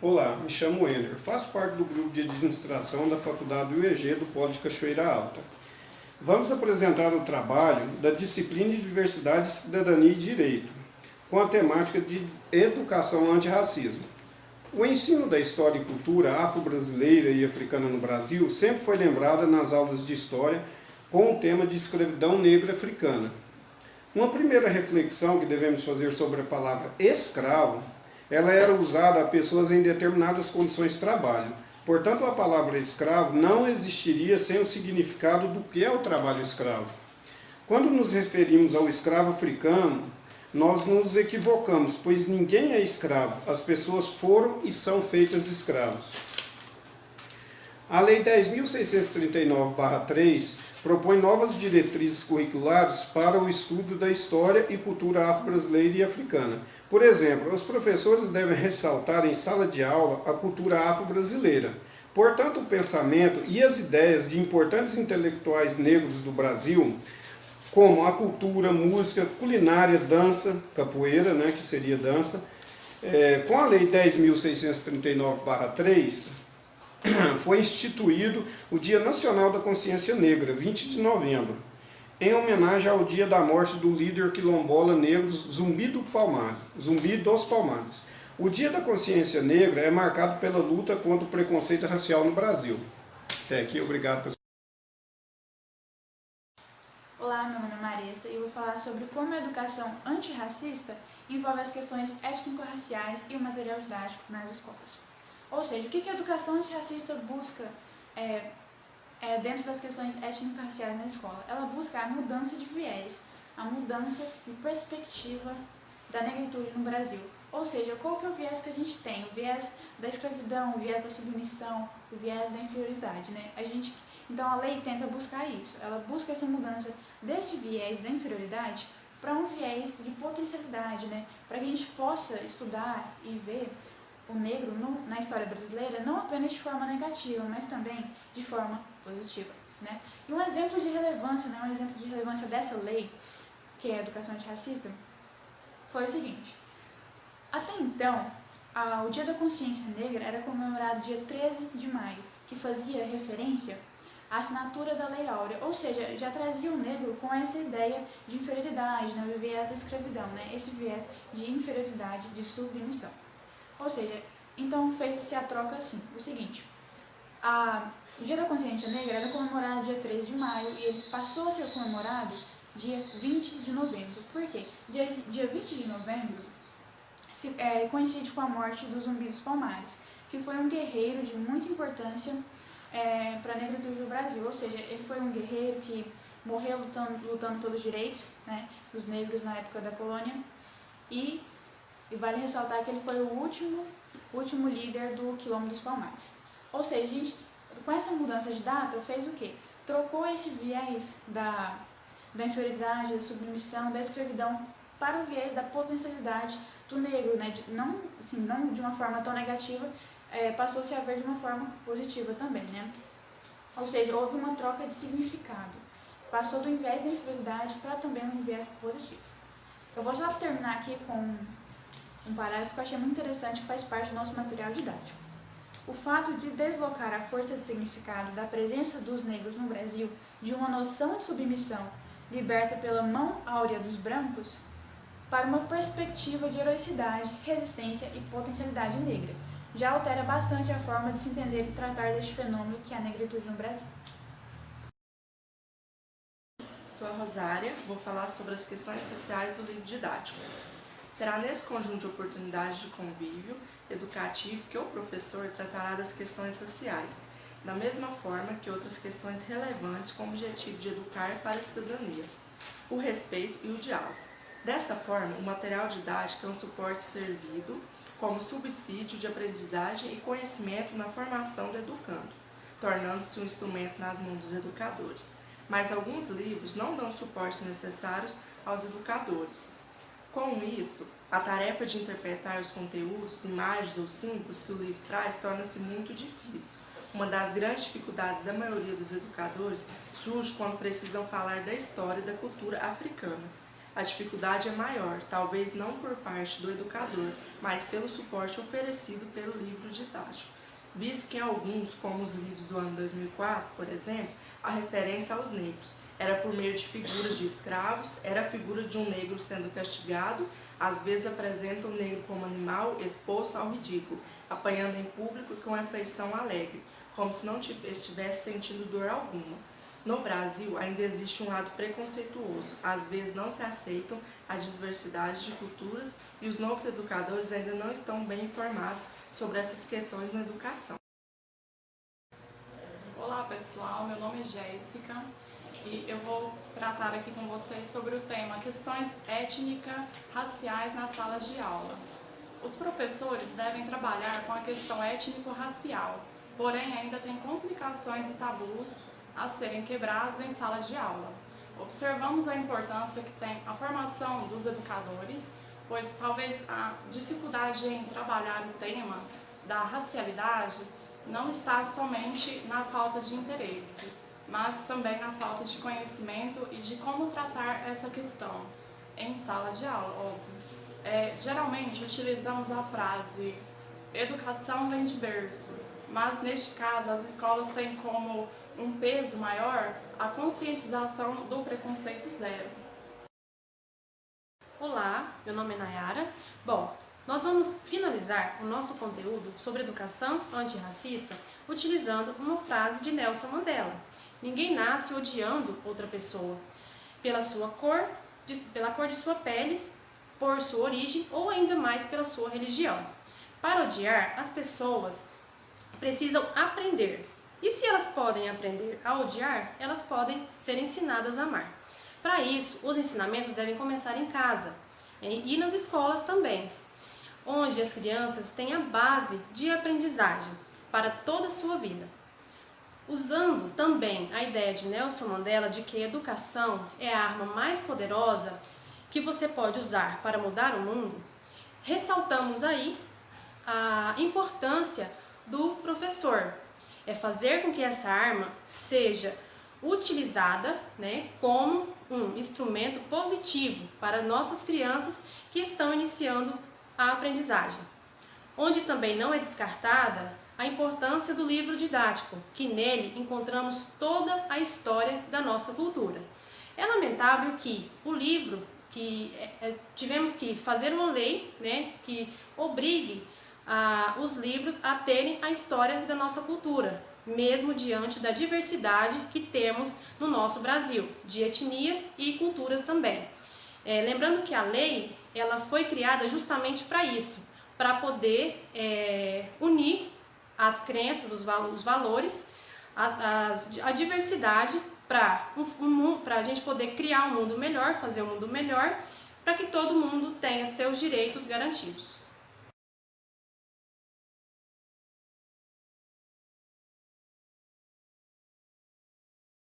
Olá, me chamo Ender, faço parte do grupo de administração da Faculdade UEG do Polo de Cachoeira Alta. Vamos apresentar o trabalho da disciplina de Diversidade, Cidadania e Direito, com a temática de Educação Antirracismo. O ensino da história e cultura afro-brasileira e africana no Brasil sempre foi lembrada nas aulas de história com o tema de escravidão negra africana. Uma primeira reflexão que devemos fazer sobre a palavra escravo, ela era usada a pessoas em determinadas condições de trabalho. Portanto, a palavra escravo não existiria sem o significado do que é o trabalho escravo. Quando nos referimos ao escravo africano, nós nos equivocamos, pois ninguém é escravo, as pessoas foram e são feitas escravos. A Lei 10.639/3 propõe novas diretrizes curriculares para o estudo da história e cultura afro-brasileira e africana. Por exemplo, os professores devem ressaltar em sala de aula a cultura afro-brasileira. Portanto, o pensamento e as ideias de importantes intelectuais negros do Brasil, como a cultura, música, culinária, dança, capoeira, que seria dança, com a Lei 10.639/3, foi instituído o Dia Nacional da Consciência Negra, 20 de novembro, em homenagem ao dia da morte do líder quilombola negro Zumbi dos Palmares. O Dia da Consciência Negra é marcado pela luta contra o preconceito racial no Brasil. Até aqui, obrigado, pessoal. Olá, meu nome é Marissa e eu vou falar sobre como a educação antirracista envolve as questões étnico-raciais e o material didático nas escolas. Ou seja, o que a educação antirracista busca dentro das questões étnico-raciais na escola? Ela busca a mudança de viés, a mudança de perspectiva da negritude no Brasil. Ou seja, qual que é o viés que a gente tem? O viés da escravidão, o viés da submissão, o viés da inferioridade, né? Então a lei tenta buscar isso, ela busca essa mudança desse viés da inferioridade para um viés de potencialidade, né? Para que a gente possa estudar e ver o negro na história brasileira não apenas de forma negativa, mas também de forma positiva, né? E um exemplo de relevância, um exemplo de relevância dessa lei, que é a educação antirracista, foi o seguinte: até então, o Dia da Consciência Negra era comemorado dia 13 de maio, que fazia referência à assinatura da Lei Áurea, ou seja, já trazia o negro com essa ideia de inferioridade, né, o viés da escravidão, né, esse viés de inferioridade, de submissão. Ou seja, então fez-se a troca assim, o seguinte: o Dia da Consciência Negra era comemorado dia 13 de maio e ele passou a ser comemorado dia 20 de novembro. Por quê? Dia 20 de novembro coincide com a morte do Zumbi dos Palmares, que foi um guerreiro de muita importância para a negritude do Brasil. Ou seja, ele foi um guerreiro que morreu lutando pelos direitos, né, dos negros na época da colônia, e vale ressaltar que ele foi o último líder do Quilombo dos Palmares. Ou seja, a gente, com essa mudança de data, fez o quê? Trocou esse viés da inferioridade, da submissão, da escravidão para o viés da potencialidade do negro, né? Não de uma forma tão negativa, passou-se a ver de uma forma positiva também, né? Ou seja, houve uma troca de significado. Passou do viés da inferioridade para também um viés positivo. Eu vou só terminar aqui com um parágrafo que eu achei muito interessante, que faz parte do nosso material didático. O fato de deslocar a força de significado da presença dos negros no Brasil de uma noção de submissão liberta pela mão áurea dos brancos para uma perspectiva de heroicidade, resistência e potencialidade negra, já altera bastante a forma de se entender e tratar deste fenômeno que é a negritude no Brasil. Sou a Rosária, vou falar sobre as questões sociais do livro didático. Será nesse conjunto de oportunidades de convívio educativo que o professor tratará das questões raciais, da mesma forma que outras questões relevantes com o objetivo de educar para a cidadania, o respeito e o diálogo. Dessa forma, o material didático é um suporte servido como subsídio de aprendizagem e conhecimento na formação do educando, tornando-se um instrumento nas mãos dos educadores. Mas alguns livros não dão suporte necessários aos educadores. Com isso, a tarefa de interpretar os conteúdos, imagens ou símbolos que o livro traz torna-se muito difícil. Uma das grandes dificuldades da maioria dos educadores surge quando precisam falar da história e da cultura africana. a dificuldade é maior, talvez não por parte do educador, mas pelo suporte oferecido pelo livro didático, visto que em alguns, como os livros do ano 2004, por exemplo, a referência aos negros era por meio de figuras de escravos, era a figura de um negro sendo castigado, às vezes apresenta o negro como animal exposto ao ridículo, apanhando em público com afeição alegre, como se não estivesse sentindo dor alguma. No Brasil, ainda existe um lado preconceituoso, às vezes não se aceitam a diversidade de culturas e os novos educadores ainda não estão bem informados sobre essas questões na educação. Olá pessoal, meu nome é Jéssica e eu vou tratar aqui com vocês sobre o tema questões étnico-raciais nas salas de aula. Os professores devem trabalhar com a questão étnico-racial, porém ainda tem complicações e tabus a serem quebrados em salas de aula. Observamos a importância que tem a formação dos educadores, pois talvez a dificuldade em trabalhar o tema da racialidade não está somente na falta de interesse, mas também na falta de conhecimento e de como tratar essa questão em sala de aula, óbvio. Geralmente utilizamos a frase educação vem de berço, mas neste caso as escolas têm como um peso maior a conscientização do preconceito zero. Olá, meu nome é Nayara. Bom, nós vamos finalizar o nosso conteúdo sobre educação antirracista utilizando uma frase de Nelson Mandela. Ninguém nasce odiando outra pessoa pela cor de sua pele, por sua origem ou ainda mais pela sua religião. Para odiar, as pessoas precisam aprender. E se elas podem aprender a odiar, elas podem ser ensinadas a amar. Para isso, os ensinamentos devem começar em casa e nas escolas também, onde as crianças têm a base de aprendizagem para toda a sua vida. Usando também a ideia de Nelson Mandela de que a educação é a arma mais poderosa que você pode usar para mudar o mundo, ressaltamos aí a importância do professor. É fazer com que essa arma seja utilizada, como um instrumento positivo para nossas crianças que estão iniciando a aprendizagem. Onde também não é descartada a importância do livro didático, que nele encontramos toda a história da nossa cultura. É lamentável que o livro, que tivemos que fazer uma lei, que obrigue os livros a terem a história da nossa cultura, mesmo diante da diversidade que temos no nosso Brasil, de etnias e culturas também. Lembrando que a lei ela foi criada justamente para isso, para poder unir as crenças, os valores, a diversidade para a gente poder criar um mundo melhor, fazer um mundo melhor, para que todo mundo tenha seus direitos garantidos.